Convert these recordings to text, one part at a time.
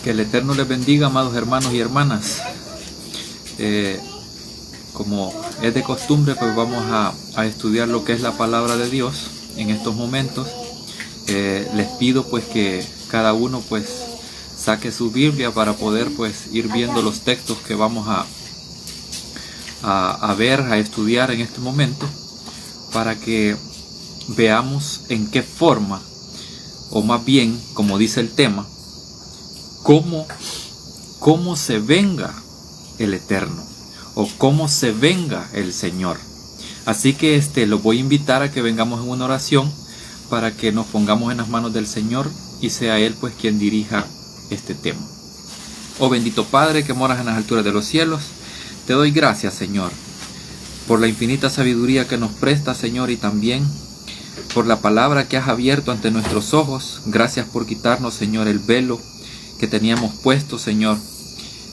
Que el Eterno les bendiga, amados hermanos y hermanas. Como es de costumbre, pues vamos a estudiar lo que es la palabra de Dios en estos momentos. Les pido pues que cada uno pues saque su Biblia para poder pues ir viendo los textos que vamos a ver, a estudiar en este momento, para que veamos en qué forma, o más bien, como dice el tema, cómo se venga el Eterno, o cómo se venga el Señor. Así que los voy a invitar a que vengamos en una oración para que nos pongamos en las manos del Señor y sea Él pues quien dirija este tema. Oh bendito Padre que moras en las alturas de los cielos, te doy gracias, Señor, por la infinita sabiduría que nos prestas, Señor, y también por la palabra que has abierto ante nuestros ojos. Gracias por quitarnos, Señor, el velo que teníamos puesto, Señor,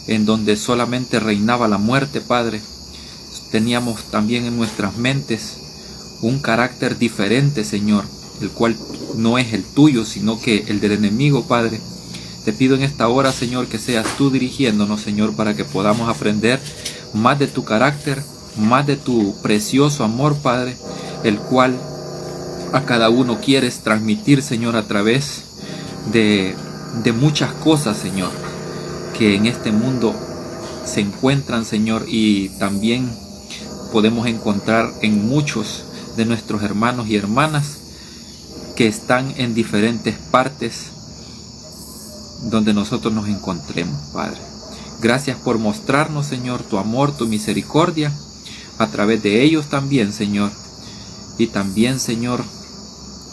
en donde solamente reinaba la muerte, Padre. Teníamos también en nuestras mentes un carácter diferente, Señor, el cual no es el tuyo, sino que el del enemigo, Padre. Te pido en esta hora, Señor, que seas tú dirigiéndonos, Señor, para que podamos aprender más de tu carácter, más de tu precioso amor, Padre, el cual a cada uno quieres transmitir, Señor, a través de muchas cosas, Señor, que en este mundo se encuentran, Señor, y también podemos encontrar en muchos de nuestros hermanos y hermanas que están en diferentes partes donde nosotros nos encontremos, Padre. Gracias por mostrarnos, Señor, tu amor, tu misericordia, a través de ellos también, Señor, y también, Señor,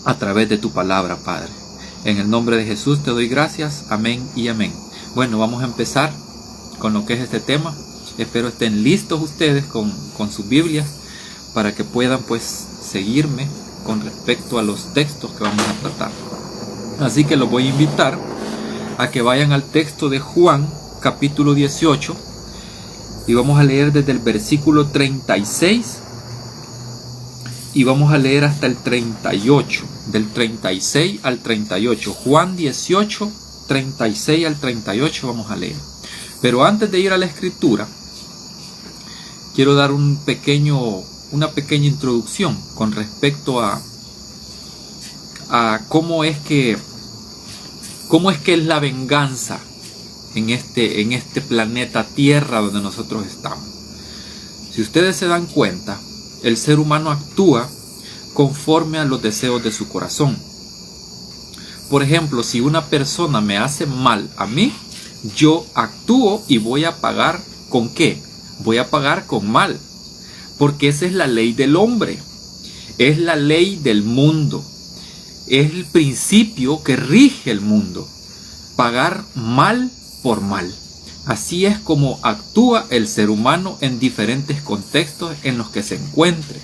a través de tu palabra, Padre. En el nombre de Jesús te doy gracias, amén y amén. Bueno, vamos a empezar con lo que es este tema. Espero estén listos ustedes con sus Biblias para que puedan pues seguirme con respecto a los textos que vamos a tratar. Así que los voy a invitar a que vayan al texto de Juan, capítulo 18, y vamos a leer desde el versículo 36 y vamos a leer hasta el 38, del 36 al 38. Juan 18, 36 al 38 vamos a leer. Pero antes de ir a la escritura, quiero dar una pequeña introducción con respecto a cómo es que es la venganza en este planeta Tierra donde nosotros estamos. Si ustedes se dan cuenta, el ser humano actúa conforme a los deseos de su corazón. Por ejemplo, si una persona me hace mal a mí, yo actúo y voy a pagar ¿con qué? Voy a pagar con mal, porque esa es la ley del hombre, es la ley del mundo, es el principio que rige el mundo, pagar mal por mal. Así es como actúa el ser humano en diferentes contextos en los que se encuentre.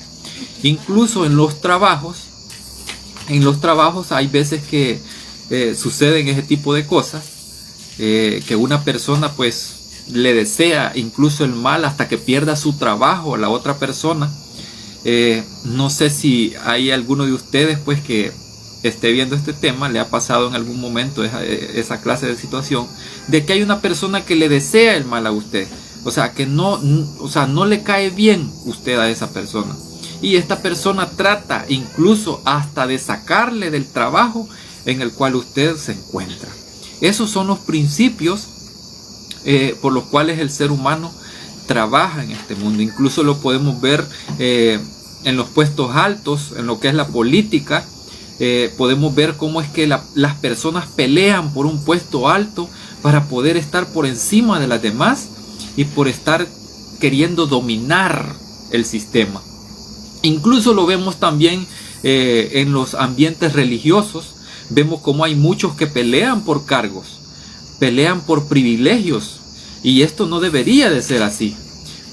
Incluso en los trabajos hay veces que suceden ese tipo de cosas, que una persona pues le desea incluso el mal hasta que pierda su trabajo a la otra persona. No sé si hay alguno de ustedes pues que esté viendo este tema, le ha pasado en algún momento esa clase de situación, de que hay una persona que le desea el mal a usted, o sea, que no le cae bien usted a esa persona, y esta persona trata incluso hasta de sacarle del trabajo en el cual usted se encuentra. Esos son los principios por los cuales el ser humano trabaja en este mundo. Incluso lo podemos ver en los puestos altos, en lo que es la política. Podemos ver cómo es que las personas pelean por un puesto alto para poder estar por encima de las demás y por estar queriendo dominar el sistema. Incluso lo vemos también en los ambientes religiosos. Vemos cómo hay muchos que pelean por cargos, pelean por privilegios, y esto no debería de ser así,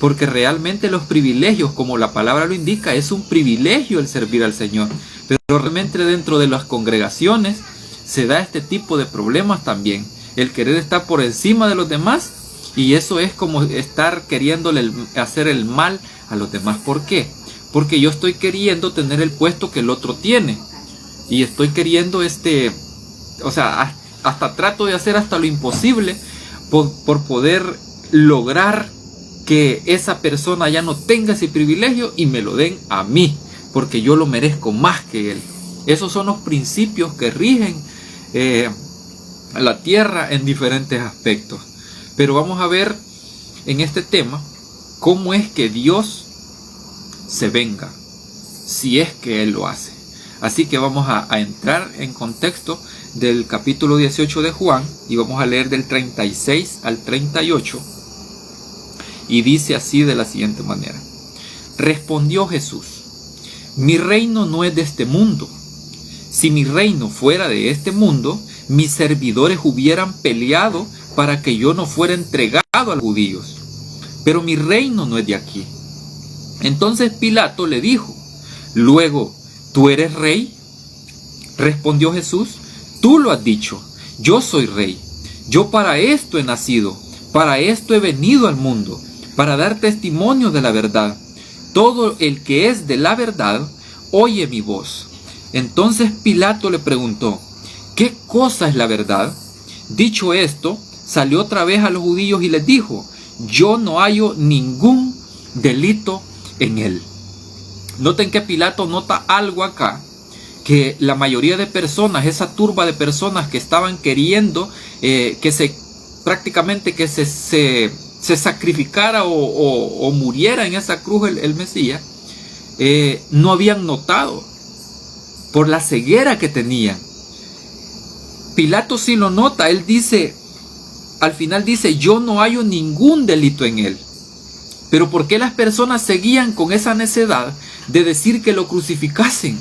porque realmente los privilegios, como la palabra lo indica, es un privilegio el servir al Señor. Pero realmente dentro de las congregaciones se da este tipo de problemas también, el querer estar por encima de los demás, y eso es como estar queriéndole hacer el mal a los demás. ¿Por qué? Porque yo estoy queriendo tener el puesto que el otro tiene, y estoy queriendo hasta trato de hacer hasta lo imposible por poder lograr que esa persona ya no tenga ese privilegio y me lo den a mí, porque yo lo merezco más que él. Esos son los principios que rigen la tierra en diferentes aspectos. Pero vamos a ver en este tema cómo es que Dios se venga, si es que Él lo hace. Así que vamos a entrar en contexto del capítulo 18 de Juan y vamos a leer del 36 al 38. Y dice así de la siguiente manera: respondió Jesús: mi reino no es de este mundo. Si mi reino fuera de este mundo, mis servidores hubieran peleado para que yo no fuera entregado a los judíos. Pero mi reino no es de aquí. Entonces Pilato le dijo: luego, ¿tú eres rey? Respondió Jesús: tú lo has dicho, yo soy rey. Yo para esto he nacido, para esto he venido al mundo, para dar testimonio de la verdad. Todo el que es de la verdad, oye mi voz. Entonces Pilato le preguntó: ¿qué cosa es la verdad? Dicho esto, salió otra vez a los judíos y les dijo: yo no hallo ningún delito en él. Noten que Pilato nota algo acá, que la mayoría de personas, esa turba de personas que estaban queriendo prácticamente que se sacrificara o muriera en esa cruz el Mesías, no habían notado por la ceguera que tenían. Pilato sí lo nota. Él dice, al final dice: yo no hallo ningún delito en él. Pero ¿por qué las personas seguían con esa necedad de decir que lo crucificasen?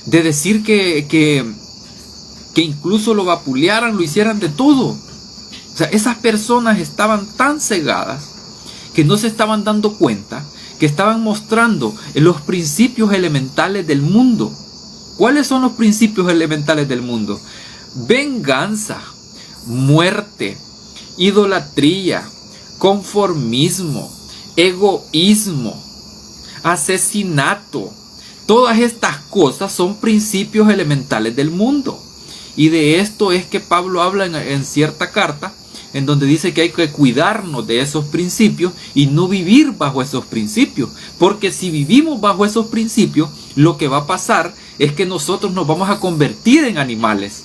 De decir que incluso lo vapulearan, lo hicieran de todo. O sea, esas personas estaban tan cegadas que no se estaban dando cuenta que estaban mostrando los principios elementales del mundo. ¿Cuáles son los principios elementales del mundo? Venganza, muerte, idolatría, conformismo, egoísmo, asesinato. Todas estas cosas son principios elementales del mundo. Y de esto es que Pablo habla en cierta carta, en donde dice que hay que cuidarnos de esos principios y no vivir bajo esos principios. Porque si vivimos bajo esos principios, lo que va a pasar es que nosotros nos vamos a convertir en animales.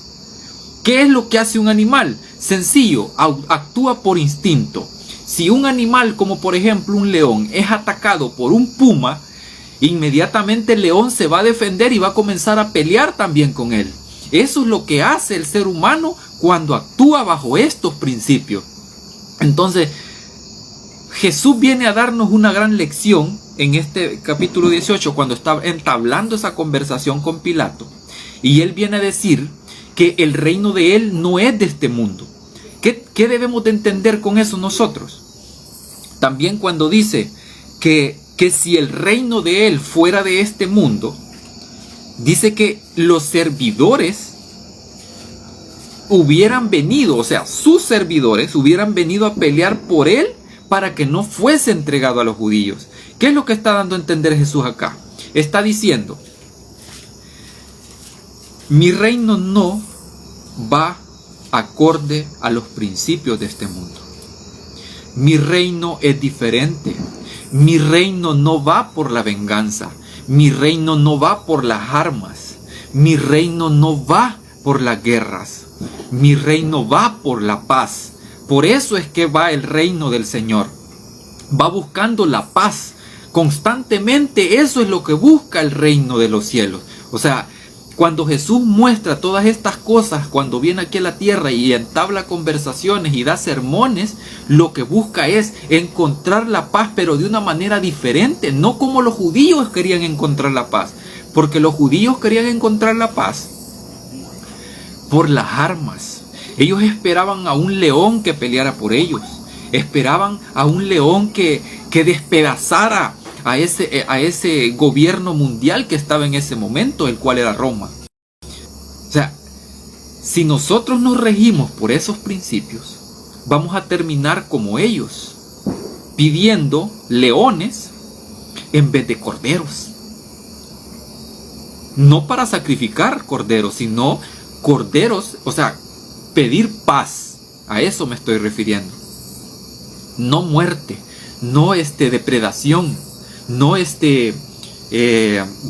¿Qué es lo que hace un animal? Sencillo, actúa por instinto. Si un animal, como por ejemplo un león, es atacado por un puma, inmediatamente el león se va a defender y va a comenzar a pelear también con él. Eso es lo que hace el ser humano cuando actúa bajo estos principios. Entonces, Jesús viene a darnos una gran lección en este capítulo 18, cuando está entablando esa conversación con Pilato. Y él viene a decir que el reino de él no es de este mundo. ¿Qué debemos de entender con eso nosotros? También cuando dice que si el reino de él fuera de este mundo, dice que los servidores hubieran venido, o sea, sus servidores hubieran venido a pelear por él para que no fuese entregado a los judíos. ¿Qué es lo que está dando a entender Jesús acá? Está diciendo: mi reino no va acorde a los principios de este mundo. Mi reino es diferente. Mi reino no va por la venganza. Mi reino no va por las armas. Mi reino no va por las guerras. Mi reino va por la paz. Por eso es que va el reino del Señor. Va buscando la paz. Constantemente eso es lo que busca el reino de los cielos. O sea, cuando Jesús muestra todas estas cosas, cuando viene aquí a la tierra y entabla conversaciones y da sermones, lo que busca es encontrar la paz, pero de una manera diferente, no como los judíos querían encontrar la paz, porque los judíos querían encontrar la paz por las armas. Ellos esperaban a un león que peleara por ellos, esperaban a un león que despedazara a ese gobierno mundial que estaba en ese momento, el cual era Roma. O sea, si nosotros nos regimos por esos principios, vamos a terminar como ellos, pidiendo leones en vez de corderos. No para sacrificar corderos, sino corderos, o sea, pedir paz. A eso me estoy refiriendo. No muerte, no depredación, no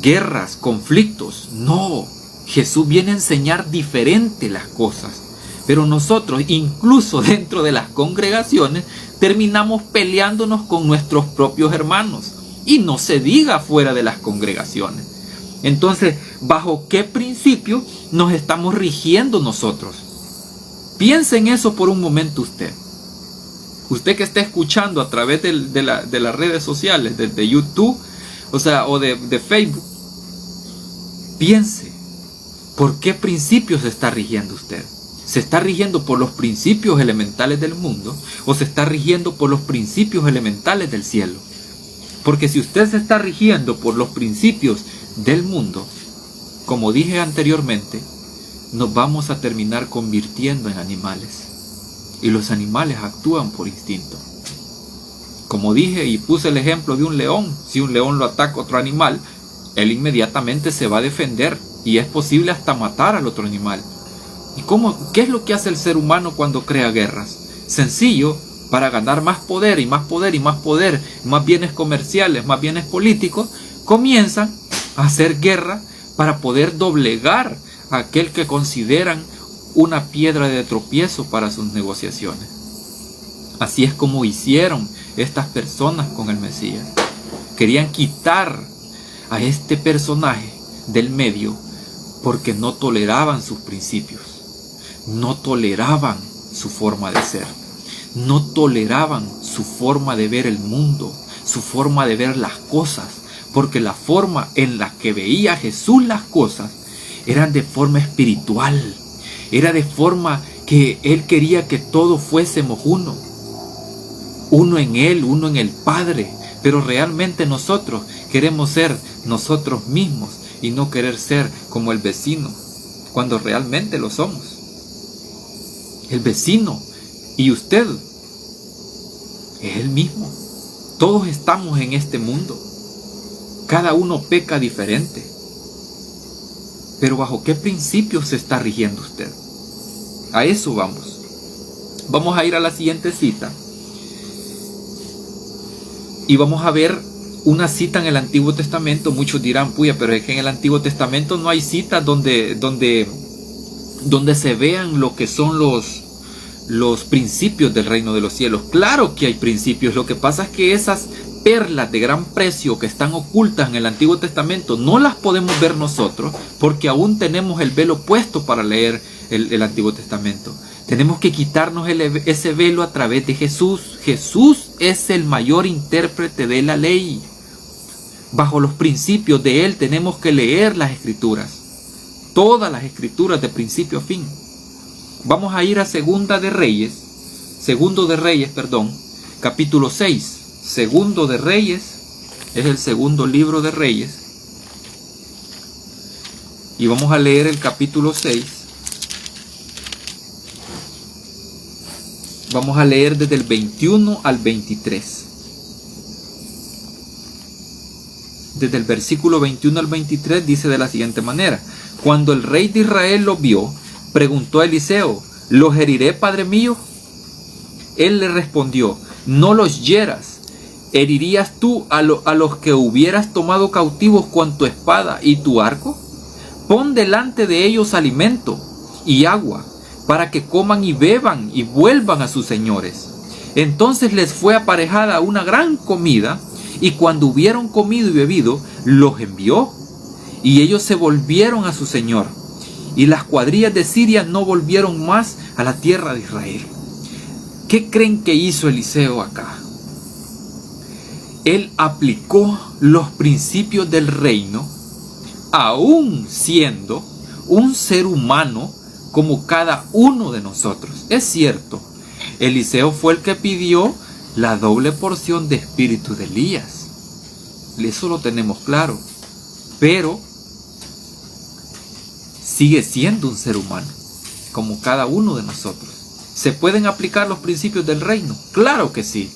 guerras, conflictos. No, Jesús viene a enseñar diferente las cosas. Pero nosotros, incluso dentro de las congregaciones, terminamos peleándonos con nuestros propios hermanos. Y no se diga fuera de las congregaciones. Entonces, ¿bajo qué principio nos estamos rigiendo nosotros? Piense en eso por un momento usted. Usted que está escuchando a través de las redes sociales, de YouTube, o de Facebook. Piense, ¿por qué principios se está rigiendo usted? ¿Se está rigiendo por los principios elementales del mundo o se está rigiendo por los principios elementales del cielo? Porque si usted se está rigiendo por los principios del mundo, como dije anteriormente, nos vamos a terminar convirtiendo en animales. Y los animales actúan por instinto. Como dije y puse el ejemplo de un león, si un león lo ataca a otro animal, él inmediatamente se va a defender y es posible hasta matar al otro animal. ¿Y qué es lo que hace el ser humano cuando crea guerras? Sencillo, para ganar más poder y más poder y más poder, más bienes comerciales, más bienes políticos, comienzan a hacer guerra para poder doblegar a aquel que consideran una piedra de tropiezo para sus negociaciones. Así es como hicieron estas personas con el Mesías. Querían quitar a este personaje del medio porque no toleraban sus principios, no toleraban su forma de ser, no toleraban su forma de ver el mundo, su forma de ver las cosas, porque la forma en la que veía Jesús las cosas eran de forma espiritual. Era de forma que Él quería que todos fuésemos uno. Uno en Él, uno en el Padre. Pero realmente nosotros queremos ser nosotros mismos y no querer ser como el vecino, cuando realmente lo somos. El vecino y usted es el mismo. Todos estamos en este mundo. Cada uno peca diferente. Pero ¿bajo qué principios se está rigiendo usted? A eso vamos. Vamos a ir a la siguiente cita. Y vamos a ver una cita en el Antiguo Testamento. Muchos dirán, puya, pero es que en el Antiguo Testamento no hay citas donde se vean lo que son los principios del reino de los cielos. Claro que hay principios. Lo que pasa es que esas perlas de gran precio que están ocultas en el Antiguo Testamento no las podemos ver nosotros porque aún tenemos el velo puesto para leer el Antiguo Testamento. Tenemos que quitarnos ese velo a través de Jesús. Jesús es el mayor intérprete de la ley. Bajo los principios de Él tenemos que leer las Escrituras. Todas las Escrituras de principio a fin. Vamos a ir a Segundo de Reyes, capítulo 6. Segundo de Reyes es el segundo libro de Reyes. Y vamos a leer el capítulo 6. Vamos a leer desde el 21 al 23. Desde el versículo 21 al 23 dice de la siguiente manera: Cuando el rey de Israel lo vio, preguntó a Eliseo: ¿los heriré, padre mío? Él le respondió: no los hieras. ¿Herirías tú a los que hubieras tomado cautivos con tu espada y tu arco? Pon delante de ellos alimento y agua, para que coman y beban y vuelvan a sus señores. Entonces les fue aparejada una gran comida, y cuando hubieron comido y bebido, los envió. Y ellos se volvieron a su señor, y las cuadrillas de Siria no volvieron más a la tierra de Israel. ¿Qué creen que hizo Eliseo acá? Él aplicó los principios del reino, aún siendo un ser humano como cada uno de nosotros. Es cierto, Eliseo fue el que pidió la doble porción de espíritu de Elías. Eso lo tenemos claro. Pero sigue siendo un ser humano, como cada uno de nosotros. ¿Se pueden aplicar los principios del reino? Claro que sí.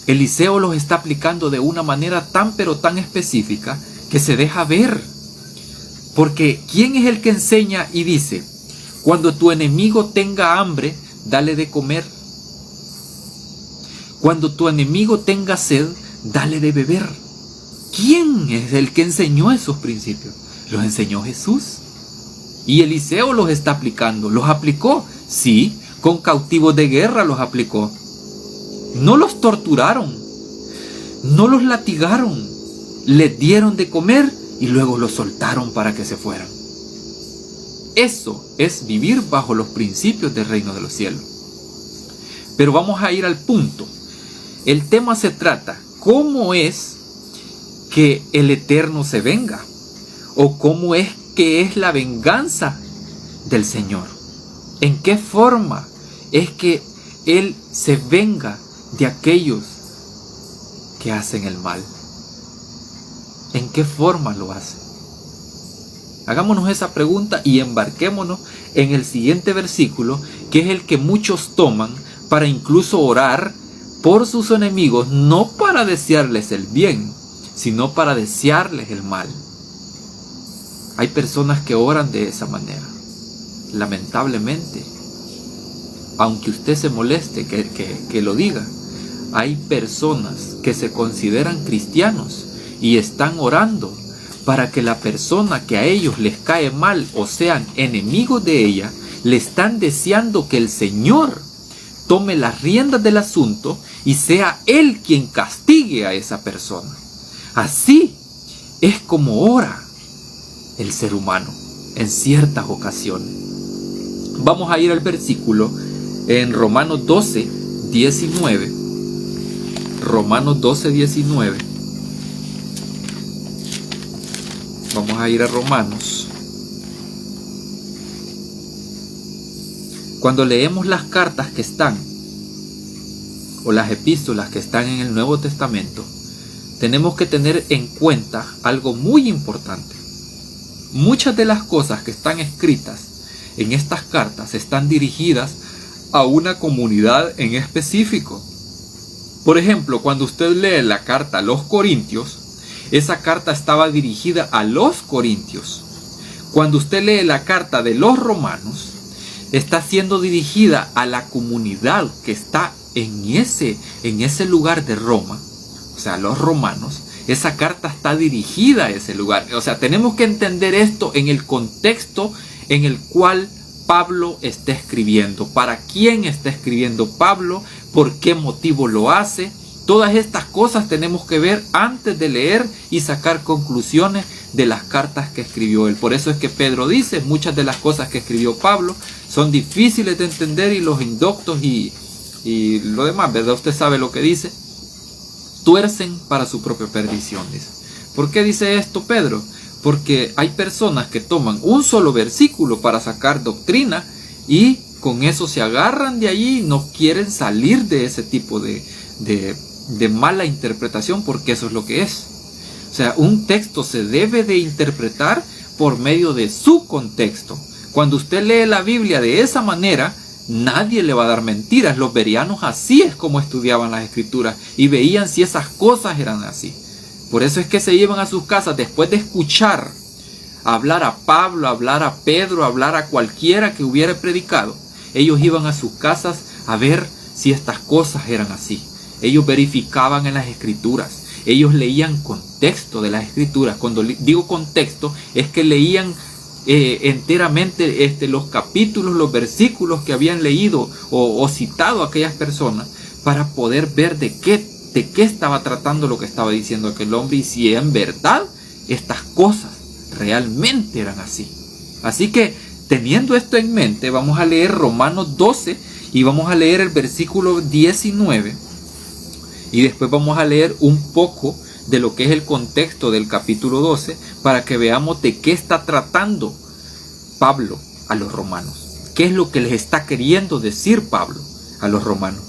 Eliseo los está aplicando de una manera tan pero tan específica que se deja ver. Porque ¿quién es el que enseña y dice: Cuando tu enemigo tenga hambre, dale de comer. Cuando tu enemigo tenga sed, dale de beber. ¿Quién es el que enseñó esos principios? Los enseñó Jesús. Y Eliseo los está aplicando. ¿Los aplicó? Sí, con cautivos de guerra los aplicó. No los torturaron, no los latigaron, les dieron de comer y luego los soltaron para que se fueran. Eso es vivir bajo los principios del reino de los cielos. Pero vamos a ir al punto. El tema se trata, ¿cómo es que el Eterno se venga? ¿O cómo es que es la venganza del Señor? ¿En qué forma es que Él se venga de aquellos que hacen el mal? ¿En qué forma lo hace? Hagámonos esa pregunta y embarquémonos en el siguiente versículo, que es el que muchos toman para incluso orar por sus enemigos, no para desearles el bien, sino para desearles el mal. Hay personas que oran de esa manera. Lamentablemente, aunque usted se moleste que lo diga, hay personas que se consideran cristianos y están orando para que la persona que a ellos les cae mal o sean enemigos de ella, le están deseando que el Señor tome las riendas del asunto y sea Él quien castigue a esa persona. Así es como ora el ser humano en ciertas ocasiones. Vamos a ir al versículo en Romanos 12, 19. Romanos 12, 19. Vamos a ir a Romanos. Cuando leemos las cartas que están, o las epístolas que están en el Nuevo Testamento, tenemos que tener en cuenta algo muy importante. Muchas de las cosas que están escritas en estas cartas están dirigidas a una comunidad en específico. Por ejemplo, cuando usted lee la carta a los Corintios, esa carta estaba dirigida a los corintios. Cuando usted lee la carta de los romanos, está siendo dirigida a la comunidad que está en ese lugar de Roma, o sea, los romanos. Esa carta está dirigida a ese lugar. O sea, tenemos que entender esto en el contexto en el cual Pablo está escribiendo. ¿Para quién está escribiendo Pablo? ¿Por qué motivo lo hace? Todas estas cosas tenemos que ver antes de leer y sacar conclusiones de las cartas que escribió él. Por eso es que Pedro dice, muchas de las cosas que escribió Pablo son difíciles de entender y los indoctos y lo demás, ¿verdad? Usted sabe lo que dice. Tuercen para su propia perdición, dice. ¿Por qué dice esto Pedro? Porque hay personas que toman un solo versículo para sacar doctrina y con eso se agarran de allí y no quieren salir de ese tipo de mala interpretación, porque eso es lo que es. O sea, un texto se debe de interpretar por medio de su contexto. Cuando usted lee la Biblia de esa manera, nadie le va a dar mentiras. Los bereanos así es como estudiaban las escrituras y veían si esas cosas eran así. Por eso es que se iban a sus casas después de escuchar hablar a Pablo, hablar a Pedro, hablar a cualquiera que hubiera predicado. Ellos iban a sus casas a ver si estas cosas eran así. Ellos verificaban en las escrituras. Ellos leían contexto de las escrituras. Cuando digo contexto, es que leían enteramente los capítulos, los versículos que habían leído o citado a aquellas personas para poder ver de qué estaba tratando lo que estaba diciendo aquel hombre y si en verdad estas cosas realmente eran así. Así que teniendo esto en mente, vamos a leer Romanos 12 y vamos a leer el versículo 19 y después vamos a leer un poco de lo que es el contexto del capítulo 12 para que veamos de qué está tratando Pablo a los romanos. ¿Qué es lo que les está queriendo decir Pablo a los romanos?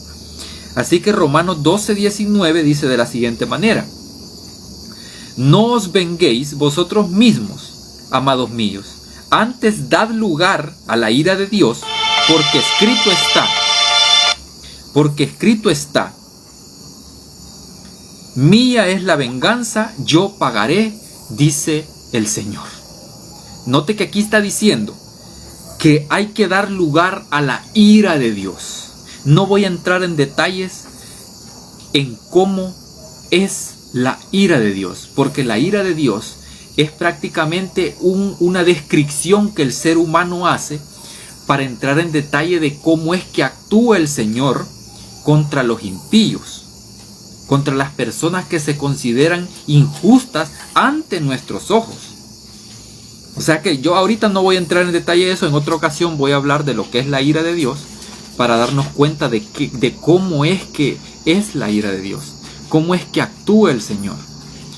Así que Romanos 12, 19 dice de la siguiente manera: no os venguéis vosotros mismos, amados míos, antes dad lugar a la ira de Dios, porque escrito está, mía es la venganza, yo pagaré, dice el Señor. Note que aquí está diciendo que hay que dar lugar a la ira de Dios. No voy a entrar en detalles en cómo es la ira de Dios, porque la ira de Dios es prácticamente una descripción que el ser humano hace para entrar en detalle de cómo es que actúa el Señor contra los impíos, contra las personas que se consideran injustas ante nuestros ojos. O sea que yo ahorita no voy a entrar en detalle de eso, en otra ocasión voy a hablar de lo que es la ira de Dios para darnos cuenta de cómo es que es la ira de Dios, cómo es que actúa el Señor,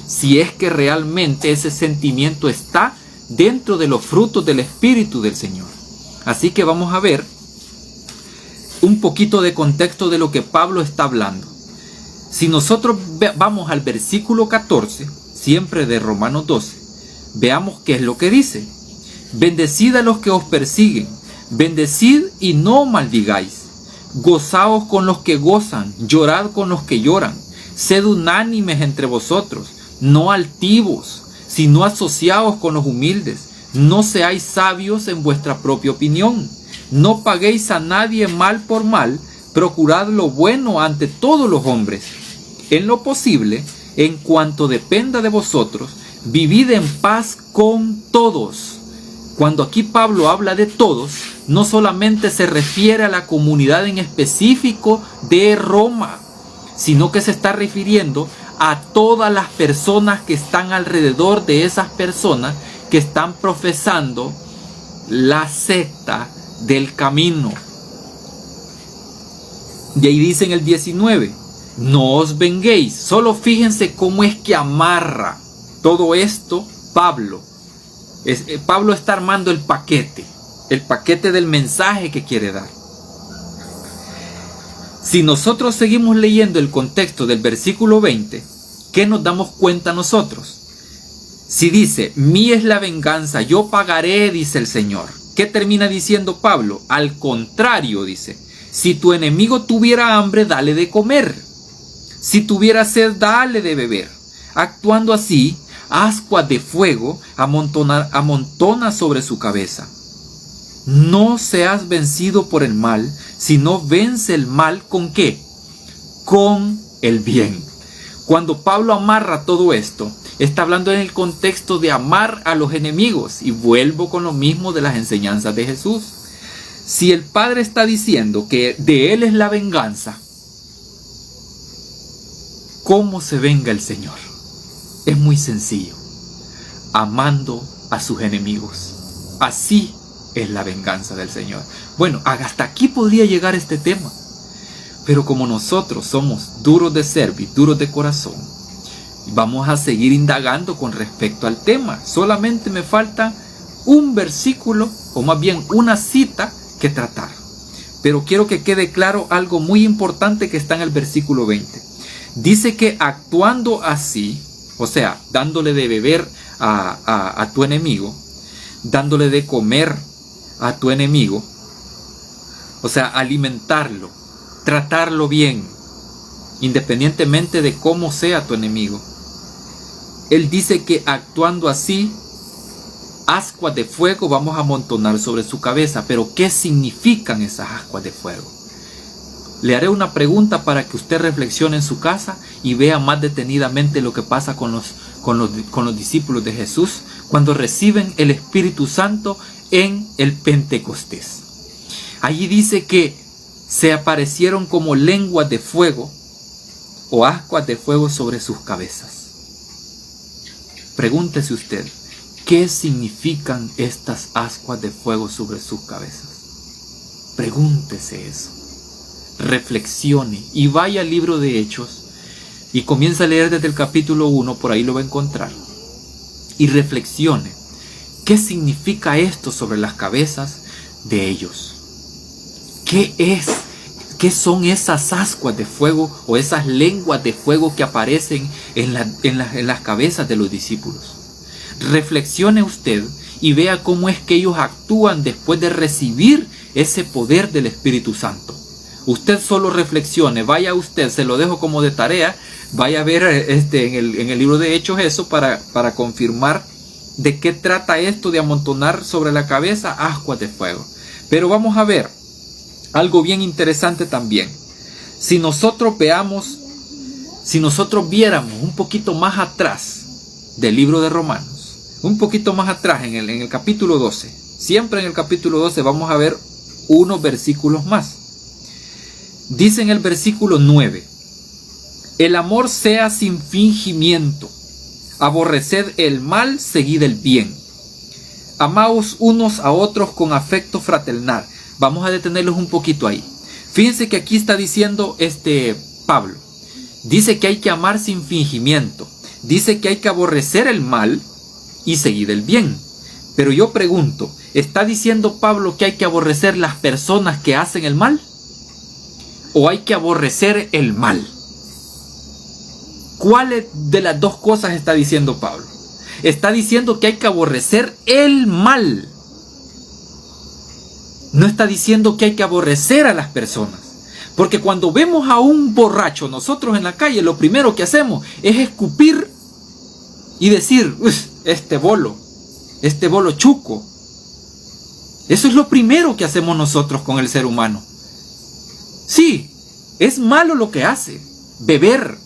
si es que realmente ese sentimiento está dentro de los frutos del Espíritu del Señor. Así que vamos a ver un poquito de contexto de lo que Pablo está hablando. Si nosotros vamos al versículo 14, siempre de Romanos 12, veamos qué es lo que dice. Bendecid a los que os persiguen, bendecid y no maldigáis. Gozaos con los que gozan, llorad con los que lloran. Sed unánimes entre vosotros, no altivos, sino asociados con los humildes. No seáis sabios en vuestra propia opinión. No paguéis a nadie mal por mal, procurad lo bueno ante todos los hombres. En lo posible, en cuanto dependa de vosotros, vivid en paz con todos. Cuando aquí Pablo habla de todos, no solamente se refiere a la comunidad en específico de Roma, sino que se está refiriendo a todas las personas que están alrededor de esas personas que están profesando la secta del camino. Y ahí dice en el 19, no os venguéis. Solo fíjense cómo es que amarra todo esto Pablo. Pablo está armando el paquete del mensaje que quiere dar. Si nosotros seguimos leyendo el contexto del versículo 20, ¿qué nos damos cuenta nosotros? Si dice, mía es la venganza, yo pagaré, dice el Señor. ¿Qué termina diciendo Pablo? Al contrario, dice, si tu enemigo tuviera hambre, dale de comer. Si tuviera sed, dale de beber. Actuando así, ascuas de fuego amontona sobre su cabeza. No seas vencido por el mal, sino vence el mal ¿con qué? Con el bien. Cuando Pablo amarra todo esto, está hablando en el contexto de amar a los enemigos. Y vuelvo con lo mismo de las enseñanzas de Jesús. Si el Padre está diciendo que de Él es la venganza, ¿cómo se venga el Señor? Es muy sencillo, amando a sus enemigos. Así es la venganza del Señor. Bueno, hasta aquí podría llegar este tema. Pero como nosotros somos duros de cerviz, duros de corazón, vamos a seguir indagando con respecto al tema. Solamente me falta un versículo, o más bien una cita que tratar. Pero quiero que quede claro algo muy importante que está en el versículo 20. Dice que actuando así, o sea, dándole de beber a tu enemigo, dándole de comer a tu enemigo, o sea, alimentarlo, tratarlo bien, independientemente de cómo sea tu enemigo. Él dice que actuando así, ascuas de fuego vamos a amontonar sobre su cabeza. Pero ¿qué significan esas ascuas de fuego? Le haré una pregunta para que usted reflexione en su casa y vea más detenidamente lo que pasa con los discípulos de Jesús cuando reciben el Espíritu Santo en el Pentecostés. Allí dice que se aparecieron como lenguas de fuego o ascuas de fuego sobre sus cabezas. Pregúntese usted, ¿qué significan estas ascuas de fuego sobre sus cabezas? Pregúntese eso. Reflexione y vaya al libro de Hechos y comienza a leer desde el capítulo 1, por ahí lo va a encontrar. Y reflexione, ¿qué significa esto sobre las cabezas de ellos? ¿Qué son esas ascuas de fuego o esas lenguas de fuego que aparecen en las cabezas de los discípulos? Reflexione usted y vea cómo es que ellos actúan después de recibir ese poder del Espíritu Santo. Usted solo reflexione, vaya usted, se lo dejo como de tarea, vaya a ver en el libro de Hechos eso para confirmar de qué trata esto de amontonar sobre la cabeza ascuas de fuego. Pero vamos a ver algo bien interesante también. Si nosotros viéramos un poquito más atrás del libro de Romanos, un poquito más atrás en el capítulo 12, siempre en el capítulo 12 vamos a ver unos versículos más. Dice en el versículo 9: el amor sea sin fingimiento, aborreced el mal, seguid el bien. Amaos unos a otros con afecto fraternal. Vamos a detenerlos un poquito ahí. Fíjense que aquí está diciendo Pablo. Dice que hay que amar sin fingimiento. Dice que hay que aborrecer el mal y seguir el bien. Pero yo pregunto, ¿está diciendo Pablo que hay que aborrecer las personas que hacen el mal? ¿O hay que aborrecer el mal? ¿Cuál de las dos cosas está diciendo Pablo? Está diciendo que hay que aborrecer el mal. No está diciendo que hay que aborrecer a las personas. Porque cuando vemos a un borracho nosotros en la calle, lo primero que hacemos es escupir y decir: este bolo chuco. Eso es lo primero que hacemos nosotros con el ser humano. Sí, es malo lo que hace. Beber,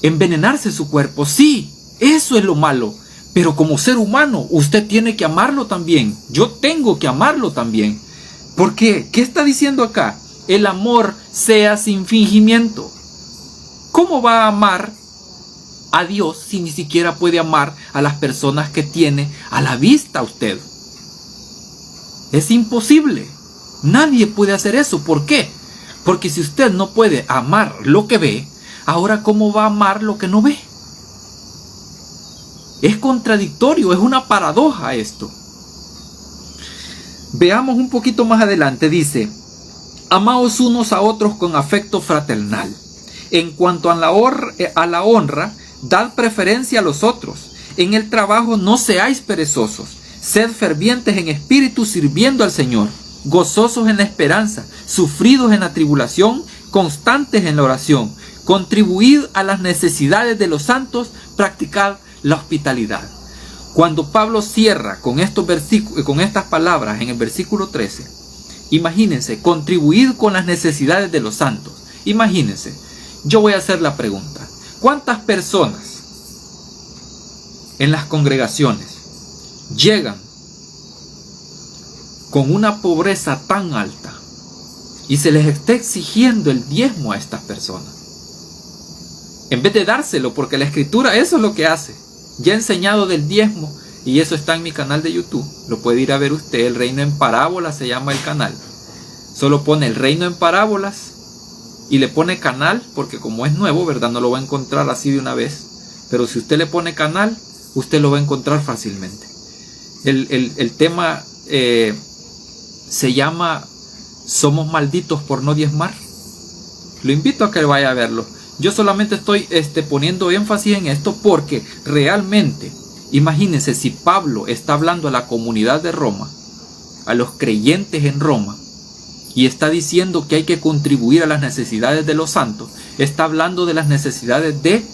envenenarse su cuerpo, sí, eso es lo malo. Pero como ser humano, usted tiene que amarlo también. Yo tengo que amarlo también. ¿Por qué? ¿Qué está diciendo acá? El amor sea sin fingimiento. ¿Cómo va a amar a Dios si ni siquiera puede amar a las personas que tiene a la vista usted? Es imposible. Nadie puede hacer eso. ¿Por qué? Porque si usted no puede amar lo que ve, ahora ¿cómo va a amar lo que no ve? Es contradictorio, es una paradoja esto. Veamos un poquito más adelante, dice: amaos unos a otros con afecto fraternal. En cuanto a la honra, dad preferencia a los otros. En el trabajo no seáis perezosos. Sed fervientes en espíritu, sirviendo al Señor. Gozosos en la esperanza, sufridos en la tribulación, constantes en la oración. Contribuid a las necesidades de los santos, practicad la hospitalidad. Cuando Pablo cierra con estas palabras en el versículo 13, imagínense, contribuid con las necesidades de los santos. Imagínense, yo voy a hacer la pregunta: ¿cuántas personas en las congregaciones llegan con una pobreza tan alta y se les está exigiendo el diezmo a estas personas? En vez de dárselo, porque la Escritura eso es lo que hace. Ya he enseñado del diezmo y eso está en mi canal de YouTube. Lo puede ir a ver usted. El Reino en Parábolas se llama el canal. Solo pone el Reino en Parábolas y le pone canal, porque como es nuevo, ¿verdad? No lo va a encontrar así de una vez. Pero si usted le pone canal, usted lo va a encontrar fácilmente. El tema se llama ¿somos malditos por no diezmar? Lo invito a que vaya a verlo. Yo solamente estoy poniendo énfasis en esto porque realmente, imagínense, si Pablo está hablando a la comunidad de Roma, a los creyentes en Roma, y está diciendo que hay que contribuir a las necesidades de los santos, está hablando de las necesidades de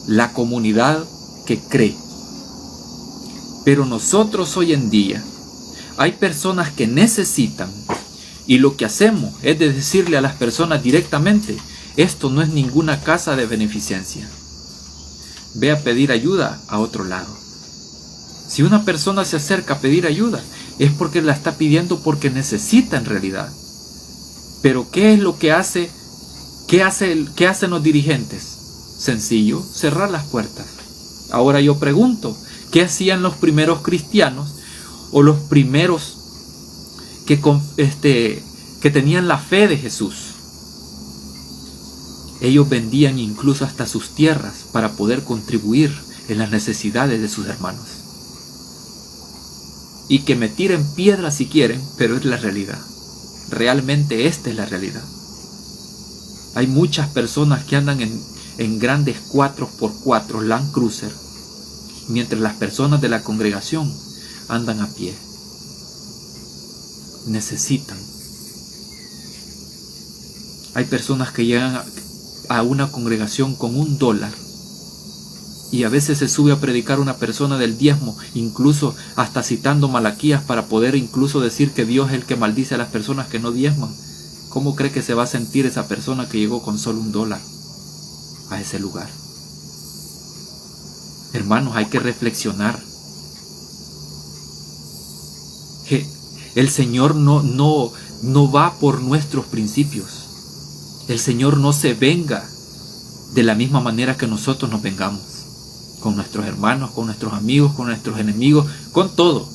la comunidad que cree. Pero nosotros hoy en día, hay personas que necesitan, y lo que hacemos es de decirle a las personas directamente: esto no es ninguna casa de beneficencia. Ve a pedir ayuda a otro lado. Si una persona se acerca a pedir ayuda, es porque la está pidiendo porque necesita en realidad. Pero ¿qué es lo que hace? ¿Qué hacen los dirigentes? Sencillo, cerrar las puertas. Ahora yo pregunto, ¿qué hacían los primeros cristianos o los primeros que tenían la fe de Jesús? Ellos vendían incluso hasta sus tierras para poder contribuir en las necesidades de sus hermanos. Y que me tiren piedras si quieren, pero es la realidad. Realmente esta es la realidad. Hay muchas personas que andan en grandes 4x4 Land Cruiser, mientras las personas de la congregación andan a pie. Necesitan. Hay personas que llegan a una congregación con $1 Y a veces se sube a predicar una persona del diezmo, incluso hasta citando Malaquías para poder incluso decir que Dios es el que maldice a las personas que no diezman. ¿Cómo cree que se va a sentir esa persona que llegó con solo $1 a ese lugar? Hermanos, hay que reflexionar. El Señor no va por nuestros principios. El Señor no se venga de la misma manera que nosotros nos vengamos. Con nuestros hermanos, con nuestros amigos, con nuestros enemigos, con todo.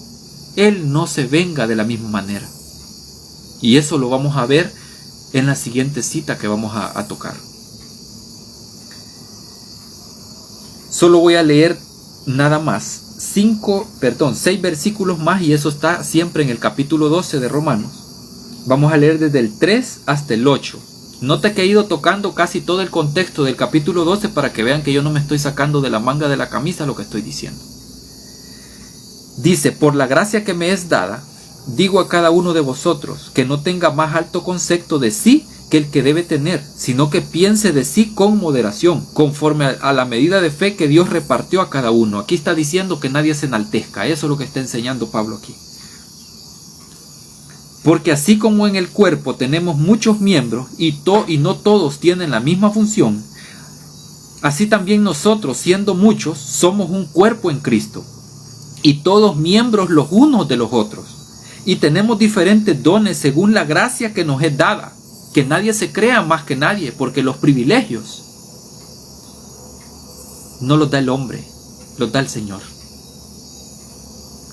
Él no se venga de la misma manera. Y eso lo vamos a ver en la siguiente cita que vamos a tocar. Solo voy a leer nada más 6 versículos más, y eso está siempre en el capítulo 12 de Romanos. Vamos a leer desde el 3 hasta el 8. Nota que he ido tocando casi todo el contexto del capítulo 12 para que vean que yo no me estoy sacando de la manga de la camisa lo que estoy diciendo. Dice: por la gracia que me es dada, digo a cada uno de vosotros que no tenga más alto concepto de sí que el que debe tener, sino que piense de sí con moderación, conforme a la medida de fe que Dios repartió a cada uno. Aquí está diciendo que nadie se enaltezca. Eso es lo que está enseñando Pablo aquí. Porque así como en el cuerpo tenemos muchos miembros y no todos tienen la misma función, así también nosotros, siendo muchos, somos un cuerpo en Cristo, y todos miembros los unos de los otros, y tenemos diferentes dones según la gracia que nos es dada. Que nadie se crea más que nadie, porque los privilegios no los da el hombre, los da el Señor.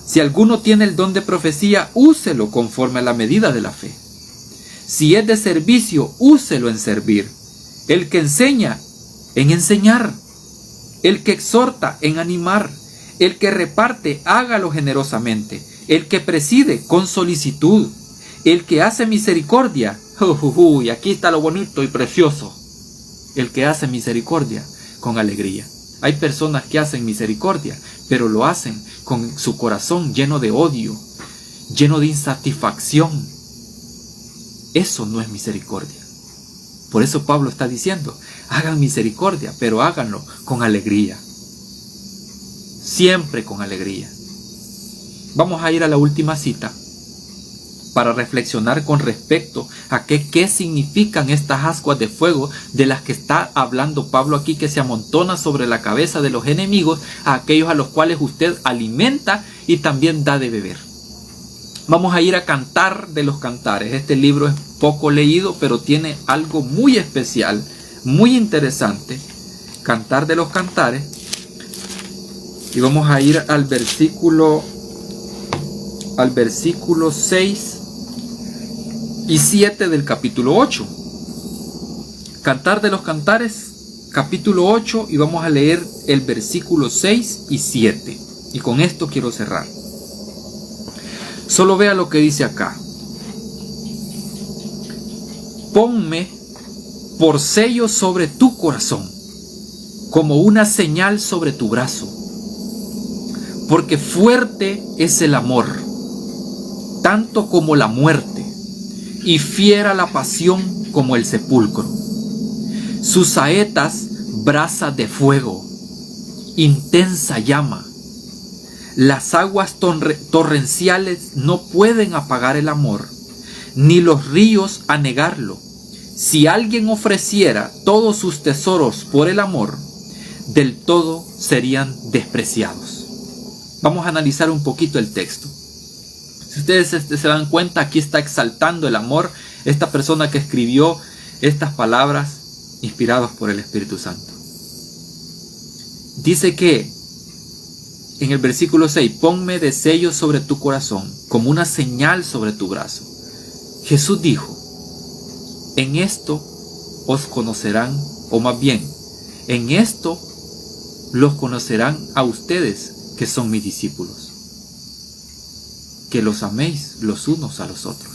Si alguno tiene el don de profecía, úselo conforme a la medida de la fe. Si es de servicio, úselo en servir. El que enseña, en enseñar. El que exhorta, en animar. El que reparte, hágalo generosamente. El que preside, con solicitud. El que hace misericordia, y aquí está lo bonito y precioso. El que hace misericordia, con alegría. Hay personas que hacen misericordia, pero lo hacen con su corazón lleno de odio, lleno de insatisfacción. Eso no es misericordia. Por eso Pablo está diciendo: hagan misericordia, pero háganlo con alegría. Siempre con alegría. Vamos a ir a la última cita para reflexionar con respecto a qué significan estas ascuas de fuego de las que está hablando Pablo aquí, que se amontona sobre la cabeza de los enemigos, a aquellos a los cuales usted alimenta y también da de beber. Vamos a ir a Cantar de los Cantares. Este libro es poco leído, pero tiene algo muy especial, muy interesante. Cantar de los Cantares. Y vamos a ir al versículo 6 y 7 del capítulo 8. Cantar de los Cantares, capítulo 8, y vamos a leer el versículo 6 y 7. Y con esto quiero cerrar. Solo vea lo que dice acá. Ponme por sello sobre tu corazón, como una señal sobre tu brazo, porque fuerte es el amor, tanto como la muerte, y fiera la pasión como el sepulcro. Sus saetas, brasa de fuego, intensa llama. Las aguas torrenciales no pueden apagar el amor, ni los ríos anegarlo. Si alguien ofreciera todos sus tesoros por el amor, del todo serían despreciados. Vamos a analizar un poquito el texto. Si ustedes se dan cuenta, aquí está exaltando el amor esta persona que escribió estas palabras inspiradas por el Espíritu Santo. Dice que en el versículo 6, ponme de sello sobre tu corazón, como una señal sobre tu brazo. Jesús dijo: en esto os conocerán, o más bien, en esto los conocerán a ustedes que son mis discípulos, que los améis los unos a los otros.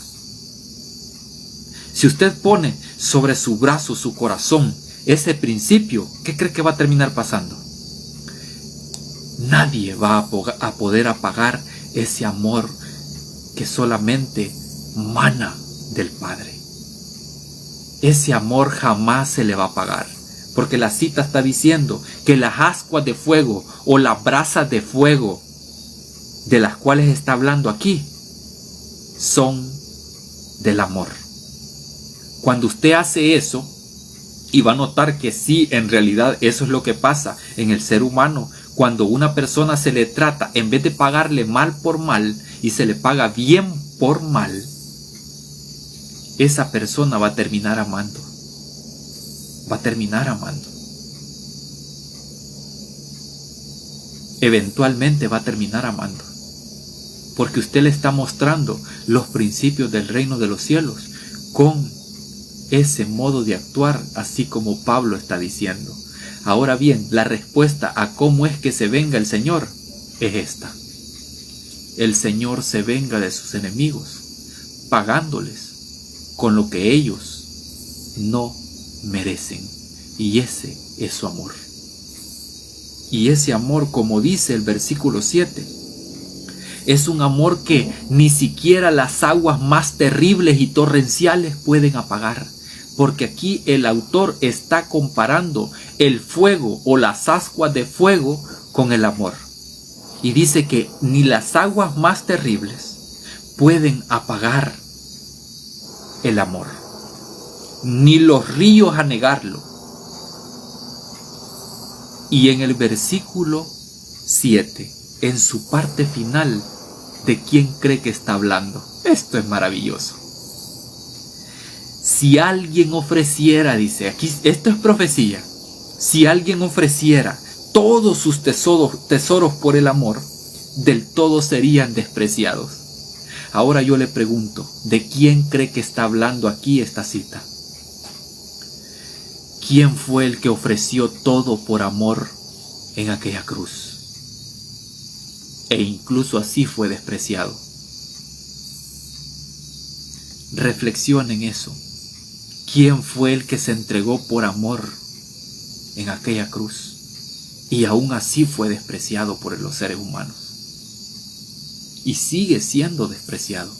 Si usted pone sobre su brazo, su corazón, ese principio, ¿qué cree que va a terminar pasando? Nadie va a poder apagar ese amor que solamente mana del Padre. Ese amor jamás se le va a apagar, Porque la cita está diciendo que las ascuas de fuego o las brasas de fuego de las cuales está hablando aquí son del amor. Cuando usted hace eso, y va a notar que sí, en realidad eso es lo que pasa en el ser humano. Cuando una persona se le trata, en vez de pagarle mal por mal, y se le paga bien por mal, esa persona va a terminar amando. Va a terminar amando. Eventualmente va a terminar amando. Porque usted le está mostrando los principios del reino de los cielos con ese modo de actuar, así como Pablo está diciendo. Ahora bien, la respuesta a cómo es que se venga el Señor es esta. El Señor se venga de sus enemigos, pagándoles con lo que ellos no merecen. Y ese es su amor. Y ese amor, como dice el versículo 7, es un amor que ni siquiera las aguas más terribles y torrenciales pueden apagar. Porque aquí el autor está comparando el fuego o las ascuas de fuego con el amor. Y dice que ni las aguas más terribles pueden apagar el amor, ni los ríos anegarlo. Y en el versículo 7, en su parte final, ¿de quién cree que está hablando? Esto es maravilloso. Si alguien ofreciera, dice aquí, esto es profecía, si alguien ofreciera todos sus tesoros por el amor, del todo serían despreciados. Ahora yo le pregunto, ¿de quién cree que está hablando aquí esta cita? ¿Quién fue el que ofreció todo por amor en aquella cruz? E incluso así fue despreciado. Reflexionen eso. ¿Quién fue el que se entregó por amor en aquella cruz? Y aún así fue despreciado por los seres humanos. Y sigue siendo despreciado.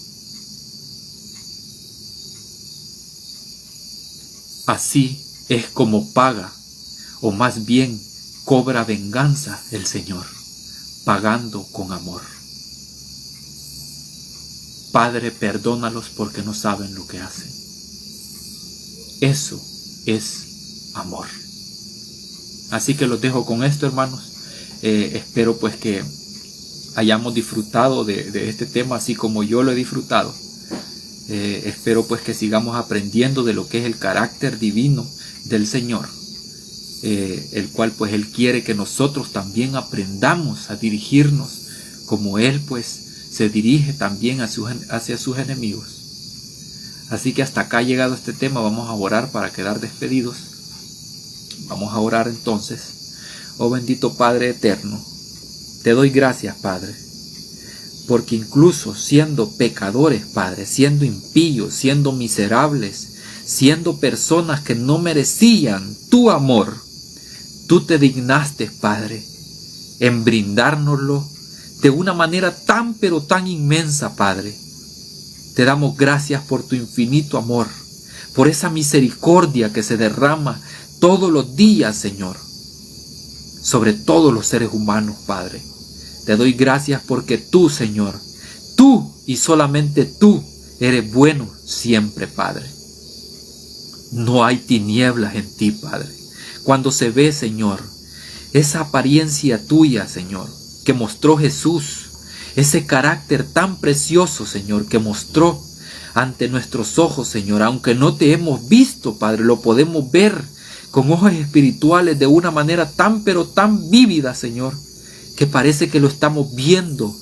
Así es como paga, o más bien cobra venganza el Señor, pagando con amor. Padre, perdónalos porque no saben lo que hacen. Eso es amor. Así que los dejo con esto, hermanos. Espero pues que hayamos disfrutado de este tema así como yo lo he disfrutado. Espero pues que sigamos aprendiendo de lo que es el carácter divino del Señor, el cual pues Él quiere que nosotros también aprendamos a dirigirnos como Él pues se dirige también hacia sus enemigos. Así que hasta acá ha llegado este tema. Vamos a orar para quedar despedidos. Vamos a orar entonces. Oh bendito Padre eterno, te doy gracias, Padre, porque incluso siendo pecadores, Padre, siendo impíos, siendo miserables, siendo personas que no merecían tu amor, tú te dignaste, Padre, en brindárnoslo de una manera tan pero tan inmensa, Padre. Te damos gracias por tu infinito amor, por esa misericordia que se derrama todos los días, Señor, sobre todos los seres humanos, Padre. Te doy gracias porque tú, Señor, tú y solamente tú eres bueno siempre, Padre. No hay tinieblas en ti, Padre. Cuando se ve, Señor, esa apariencia tuya, Señor, que mostró Jesús, ese carácter tan precioso, Señor, que mostró ante nuestros ojos, Señor, aunque no te hemos visto, Padre, lo podemos ver con ojos espirituales de una manera tan pero tan vívida, Señor, que parece que lo estamos viendo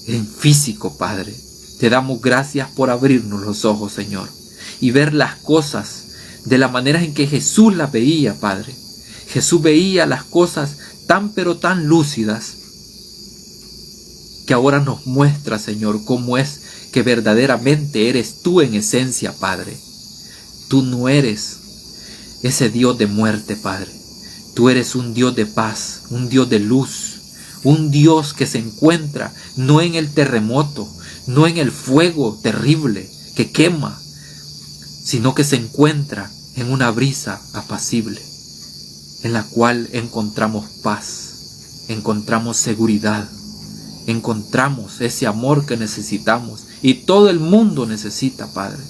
en físico, Padre. Te damos gracias por abrirnos los ojos, Señor, y ver las cosas de la manera en que Jesús las veía, Padre. Jesús veía las cosas tan pero tan lúcidas, que ahora nos muestra, Señor, cómo es que verdaderamente eres tú en esencia, Padre. Tú no eres ese Dios de muerte, Padre. Tú eres un Dios de paz, un Dios de luz, un Dios que se encuentra no en el terremoto, no en el fuego terrible que quema, sino que se encuentra en una brisa apacible. en la cual encontramos paz, encontramos seguridad, encontramos ese amor que necesitamos y todo el mundo necesita, Padre.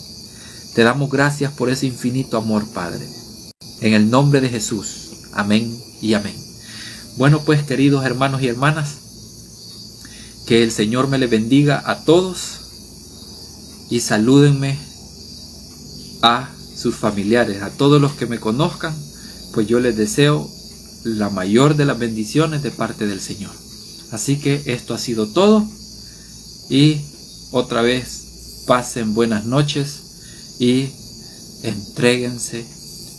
Te damos gracias por ese infinito amor, Padre. En el nombre de Jesús. Amén y amén. Bueno, pues, queridos hermanos y hermanas, que el Señor me les bendiga a todos y salúdenme a sus familiares, a todos los que me conozcan, pues yo les deseo la mayor de las bendiciones de parte del Señor. Así que esto ha sido todo y otra vez pasen buenas noches y entréguense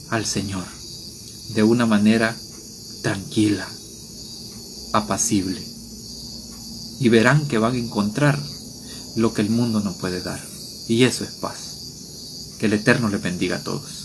al Señor de una manera tranquila, apacible, y verán que van a encontrar lo que el mundo no puede dar, y eso es paz. Que el Eterno les bendiga a todos.